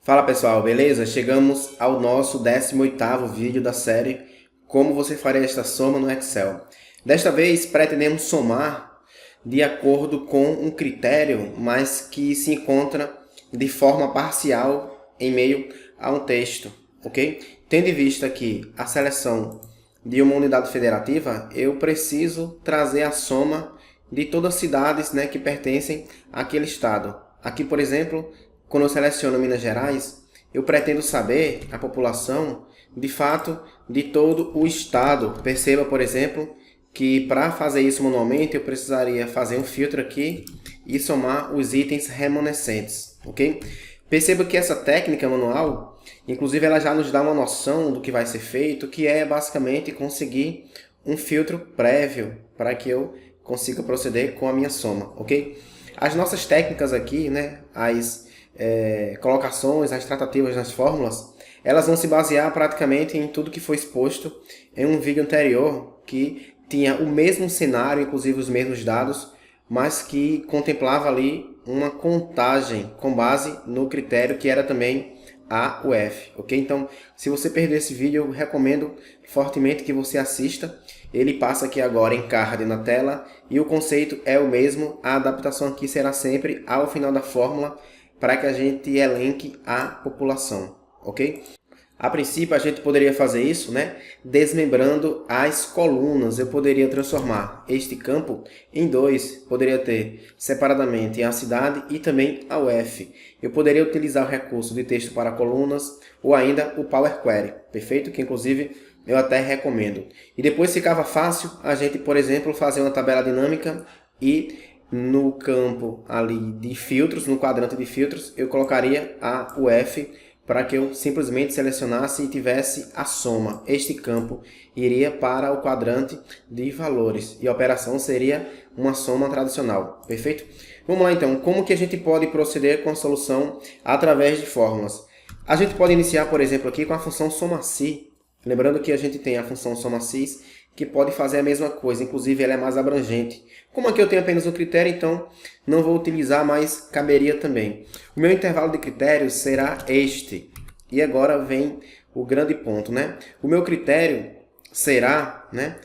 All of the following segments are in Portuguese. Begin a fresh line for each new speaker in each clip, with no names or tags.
Fala pessoal, beleza? Chegamos ao nosso 18º vídeo da série Como você faria esta soma no Excel. Desta vez pretendemos somar de acordo com um critério, mas que se encontra de forma parcial em meio a um texto, ok? Tendo em vista que a seleção de uma unidade federativa, eu preciso trazer a soma de todas as cidades, né, que pertencem àquele estado. Aqui, por exemplo, quando eu seleciono Minas Gerais, eu pretendo saber a população, de fato, de todo o estado. Perceba, por exemplo, que para fazer isso manualmente, eu precisaria fazer um filtro aqui e somar os itens remanescentes, ok? Perceba que essa técnica manual, inclusive, ela já nos dá uma noção do que vai ser feito, que é basicamente conseguir um filtro prévio para que eu consiga proceder com a minha soma, ok? As nossas técnicas aqui, né, as colocações, as tratativas nas fórmulas, elas vão se basear praticamente em tudo que foi exposto em um vídeo anterior que tinha o mesmo cenário, inclusive os mesmos dados, mas que contemplava ali uma contagem com base no critério que era também A, U, F, ok? Então, se você perder esse vídeo, eu recomendo fortemente que você assista. Ele passa aqui agora em card na tela e o conceito é o mesmo. A adaptação aqui será sempre ao final da fórmula para que a gente elenque a população, ok? A princípio, a gente poderia fazer isso, né, desmembrando as colunas. Eu poderia transformar este campo em dois. Poderia ter separadamente a cidade e também a UF. Eu poderia utilizar o recurso de texto para colunas ou ainda o Power Query, perfeito? Que inclusive eu até recomendo. E depois ficava fácil a gente, por exemplo, fazer uma tabela dinâmica e no campo ali de filtros, no quadrante de filtros, eu colocaria a UF para que eu simplesmente selecionasse e tivesse a soma. Este campo iria para o quadrante de valores e a operação seria uma soma tradicional, perfeito? Vamos lá então, como que a gente pode proceder com a solução através de fórmulas? A gente pode iniciar, por exemplo, aqui com a função soma-si, lembrando que a gente tem a função soma-si que pode fazer a mesma coisa, inclusive ela é mais abrangente. Como aqui eu tenho apenas um critério, então não vou utilizar, mas caberia também. O meu intervalo de critérios será este. E agora vem o grande ponto, né? O meu critério será, né,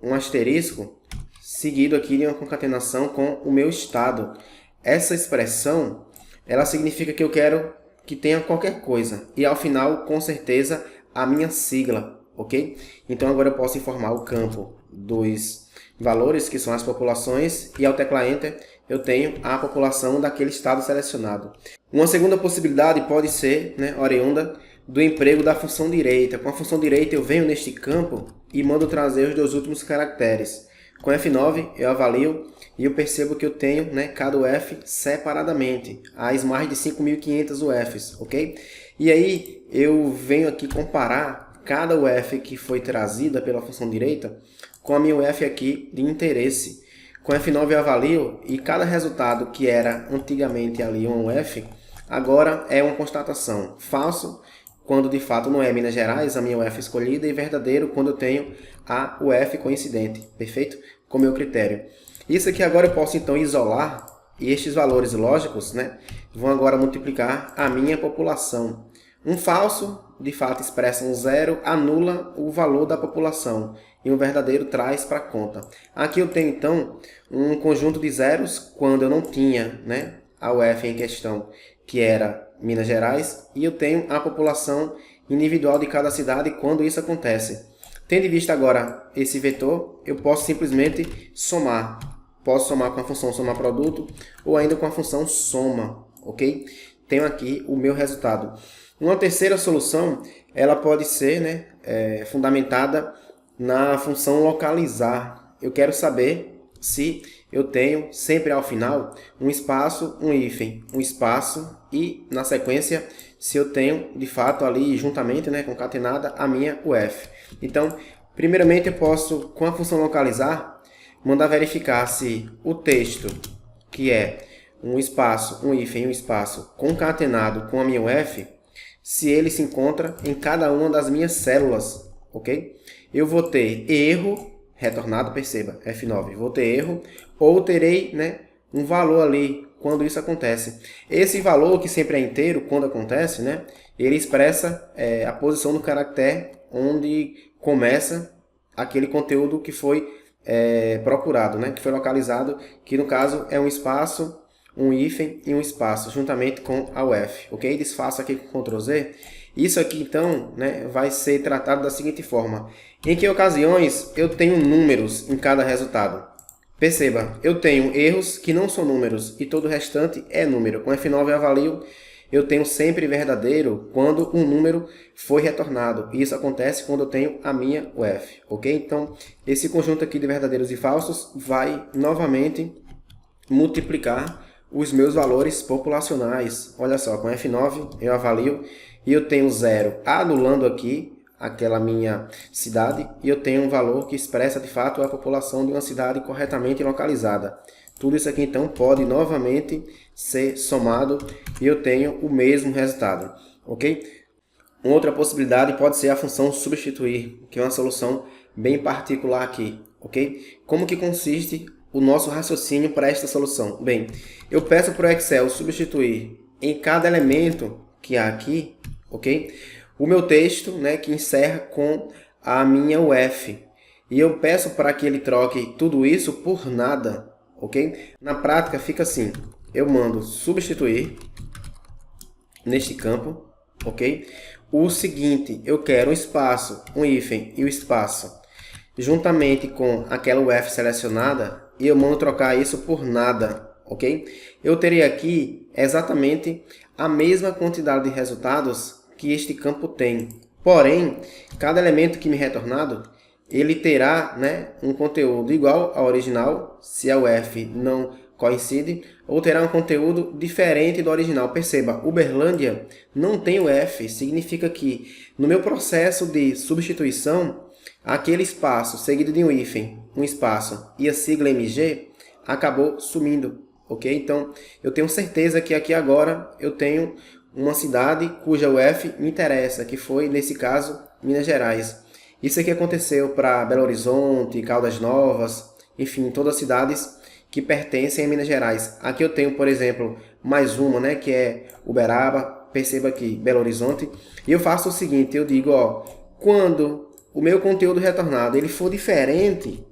um asterisco seguido aqui de uma concatenação com o meu estado. Essa expressão, ela significa que eu quero que tenha qualquer coisa. E ao final, com certeza, a minha sigla. Ok? Então agora eu posso informar o campo dos valores, que são as populações, e ao teclar Enter eu tenho a população daquele estado selecionado. Uma segunda possibilidade pode ser, né, oriunda do emprego da função direita. Com a função direita eu venho neste campo e mando trazer os dois últimos caracteres. Com F9 eu avalio e eu percebo que eu tenho, né, cada UF separadamente, as mais de 5.500 UFs, ok? E aí eu venho aqui comparar cada UF que foi trazida pela função direita com a minha UF aqui de interesse. Com F9 eu avalio e cada resultado que era antigamente ali um UF, agora é uma constatação. Falso quando de fato não é Minas Gerais, a minha UF escolhida, e verdadeiro quando eu tenho a UF coincidente, perfeito? Com o meu critério. Isso aqui agora eu posso então isolar e estes valores lógicos, né, vão agora multiplicar a minha população. Um falso, de fato, expressa um zero, anula o valor da população. E um verdadeiro traz para a conta. Aqui eu tenho, então, um conjunto de zeros quando eu não tinha, né, a UF em questão, que era Minas Gerais. E eu tenho a população individual de cada cidade quando isso acontece. Tendo em vista agora esse vetor, eu posso simplesmente somar. Posso somar com a função somar produto ou ainda com a função soma, ok? Tenho aqui o meu resultado. Uma terceira solução, ela pode ser, né, fundamentada na função localizar. Eu quero saber se eu tenho sempre ao final um espaço, um hífen, um espaço e na sequência se eu tenho de fato ali juntamente, né, concatenada a minha UF. Então, primeiramente eu posso com a função localizar mandar verificar se o texto que é um espaço, um hífen, um espaço concatenado com a minha UF, se ele se encontra em cada uma das minhas células, ok? Eu vou ter erro retornado, perceba, F9, vou ter erro, ou terei, né, um valor ali quando isso acontece. Esse valor, que sempre é inteiro quando acontece, né, ele expressa a posição do caractere onde começa aquele conteúdo que foi procurado, né, que foi localizado, que no caso é um espaço, um hífen e um espaço, juntamente com a UF. Ok? Desfaço aqui com Ctrl Z. Isso aqui, então, né, vai ser tratado da seguinte forma. Em que ocasiões eu tenho números em cada resultado? Perceba, eu tenho erros que não são números e todo o restante é número. Com F9 eu avalio, eu tenho sempre verdadeiro quando um número foi retornado. Isso acontece quando eu tenho a minha UF. Ok? Então, esse conjunto aqui de verdadeiros e falsos vai novamente multiplicar os meus valores populacionais. Olha só, com F9 eu avalio e eu tenho 0 anulando aqui aquela minha cidade e eu tenho um valor que expressa de fato a população de uma cidade corretamente localizada. Tudo isso aqui então pode novamente ser somado e eu tenho o mesmo resultado. Ok? Uma outra possibilidade pode ser a função substituir, que é uma solução bem particular aqui. Ok? Como que consiste o nosso raciocínio para esta solução? Bem, eu peço para o Excel substituir em cada elemento que há aqui, ok? O meu texto, né, que encerra com a minha UF. E eu peço para que ele troque tudo isso por nada, ok? Na prática fica assim, eu mando substituir neste campo, ok? O seguinte, eu quero um espaço, um hífen e o espaço juntamente com aquela UF selecionada e eu mando trocar isso por nada, ok? Eu teria aqui exatamente a mesma quantidade de resultados que este campo tem. Porém, cada elemento que me retornado, ele terá, né, um conteúdo igual ao original, se a UF não coincide, ou terá um conteúdo diferente do original. Perceba, Uberlândia não tem UF, significa que no meu processo de substituição, aquele espaço seguido de um hífen, um espaço e a sigla MG acabou sumindo, ok? Então, eu tenho certeza que aqui agora eu tenho uma cidade cuja UF me interessa, que foi, nesse caso, Minas Gerais. Isso aqui aconteceu para Belo Horizonte, Caldas Novas, enfim, todas as cidades que pertencem a Minas Gerais. Aqui eu tenho, por exemplo, mais uma, né, que é Uberaba, perceba aqui, Belo Horizonte. E eu faço o seguinte, eu digo, ó, quando o meu conteúdo retornado ele for diferente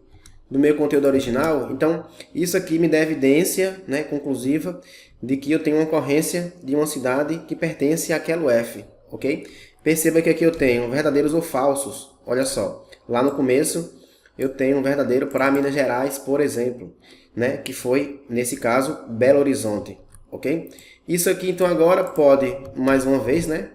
do meu conteúdo original, então isso aqui me dá evidência, né, conclusiva de que eu tenho uma ocorrência de uma cidade que pertence àquela UF, ok? Perceba que aqui eu tenho verdadeiros ou falsos. Olha só, lá no começo eu tenho um verdadeiro para Minas Gerais, por exemplo, né, que foi, nesse caso, Belo Horizonte, ok? Isso aqui então agora pode, mais uma vez, né,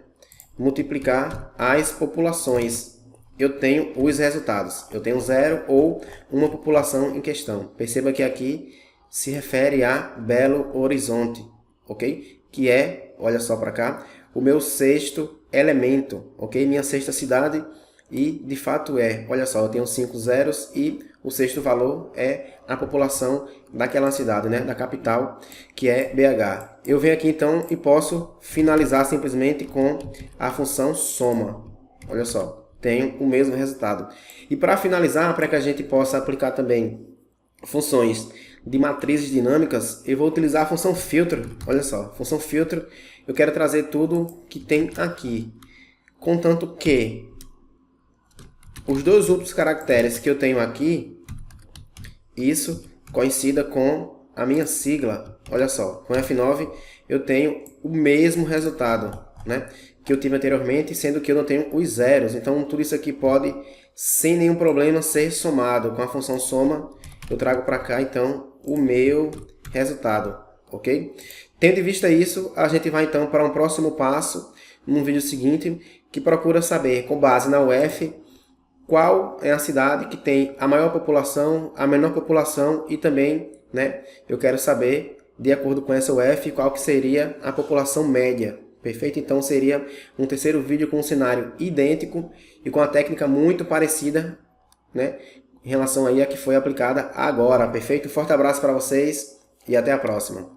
multiplicar as populações. Eu tenho os resultados. Eu tenho 0 ou uma população em questão. Perceba que aqui se refere a Belo Horizonte, ok? Que é, olha só para cá, o meu sexto elemento, ok? Minha sexta cidade e, de fato, olha só, eu tenho 5 zeros e o sexto valor é a população daquela cidade, né? Da capital, que é BH. Eu venho aqui, então, e posso finalizar simplesmente com a função soma. Olha só. Tenho o mesmo resultado. E para finalizar, para que a gente possa aplicar também funções de matrizes dinâmicas, eu vou utilizar a função filtro. Olha só, função filtro, eu quero trazer tudo que tem aqui. Contanto que os dois últimos caracteres que eu tenho aqui, isso coincida com a minha sigla. Olha só, com F9 eu tenho o mesmo resultado, né, que eu tive anteriormente, sendo que eu não tenho os zeros. Então, tudo isso aqui pode, sem nenhum problema, ser somado. Com a função soma, eu trago para cá, então, o meu resultado, ok? Tendo em vista isso, a gente vai, então, para um próximo passo, no vídeo seguinte, que procura saber, com base na UF, qual é a cidade que tem a maior população, a menor população e também, né, eu quero saber, de acordo com essa UF, qual que seria a população média. Perfeito? Então seria um terceiro vídeo com um cenário idêntico e com a técnica muito parecida, né, em relação aí a que foi aplicada agora. Perfeito? Forte abraço para vocês e até a próxima.